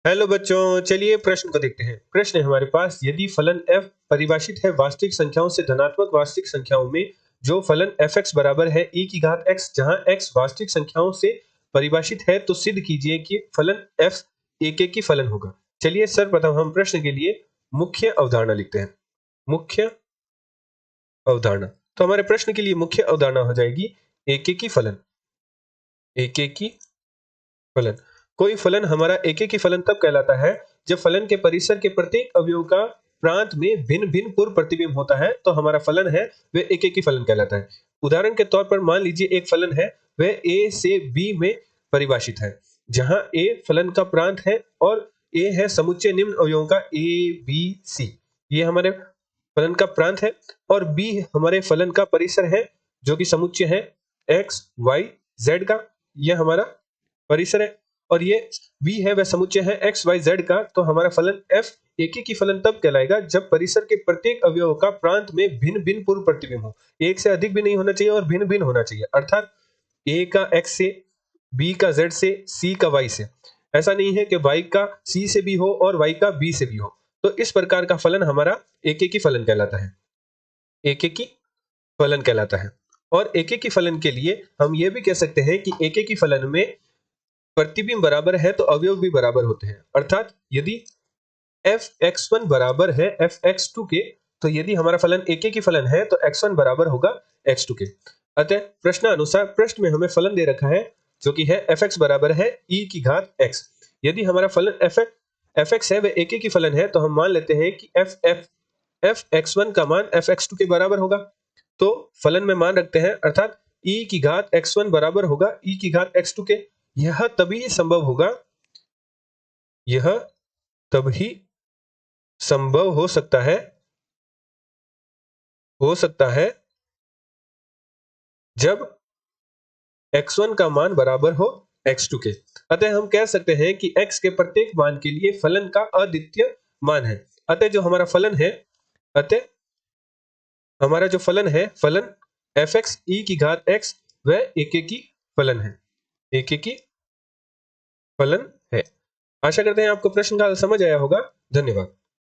Hello बच्चों, चलिए प्रश्न को देखते हैं। प्रश्न है हमारे पास, यदि फलन f परिभाषित है वास्तविक संख्याओं से धनात्मक वास्तविक संख्याओं में, जो फलन fx बराबर है e की घात x, जहां x वास्तविक संख्याओं से परिभाषित है, तो सिद्ध कीजिए कि फलन f एक की फलन होगा। चलिए सर्वप्रथम हम प्रश्न के लिए मुख्य अवधारणा लिखते हैं। मुख्य अवधारणा, तो हमारे प्रश्न के लिए मुख्य अवधारणा हो जाएगी एक की फलन। एक की फलन, कोई फलन हमारा एक की फलन तब कहलाता है जब फलन के परिसर के प्रत्येक अवयव का प्रांत में भिन्न भिन्न पूर्व प्रतिबिंब होता है, तो हमारा फलन है वह एक की फलन कहलाता है। उदाहरण के तौर पर मान लीजिए एक फलन है, वह a से b में परिभाषित है, जहां a फलन का प्रांत है और a है समुच्चय निम्न अवयवों का a b c। ये हमारे फलन का प्रांत है और b हमारे फलन का परिसर है, जो कि समुच्चय है x y z का। यह हमारा परिसर है और ये v है वह समुच्चय है x y z का। तो हमारा फलन f एक की फलन तब कहलाएगा जब परिसर के प्रत्येक अवयव का प्रांत में भिन्न भिन्न पूर्व प्रतिबिंब हो। एक से अधिक भी नहीं होना चाहिए और भिन्न भिन्न होना चाहिए, अर्थात a का x से, b का z से, c का y से। ऐसा नहीं है कि y का c से भी हो और y का b से भी हो। तो इस प्रकार का फलन हमारा एक की फलन कहलाता है। एक की फलन कहलाता है। और एक की फलन के लिए हम ये भी कह सकते हैं कि एक की फलन में प्रतिबिंब बराबर है तो अवयव भी बराबर होते हैं, अर्थात यदि fx1 बराबर है fx2 के, तो यदि हमारा फलन एक की फलन है तो x1 बराबर होगा x2 के। अतः प्रश्नानुसार प्रश्न में हमें फलन दे रखा है जो कि है fx बराबर है e की घात x। यदि हमारा फलन fx है वह एक की फलन है, तो हम मान लेते हैं कि fx1 का मान fx2 के बराबर होगा। तो फलन में मान रखते हैं, अर्थात e की घात x1 बराबर होगा e की घात x2 के। यह तभी संभव होगा, यह तभी संभव हो सकता है जब x1 का मान बराबर हो x2 के। अतः हम कह सकते हैं कि x के प्रत्येक मान के लिए फलन का अद्वितीय मान है। अतः जो हमारा फलन है, हमारा जो फलन है, फलन fx e की घात x, वह एक की फलन है। एक की फलन है। आशा करते हैं आपको प्रश्न का हल समझ आया होगा। धन्यवाद।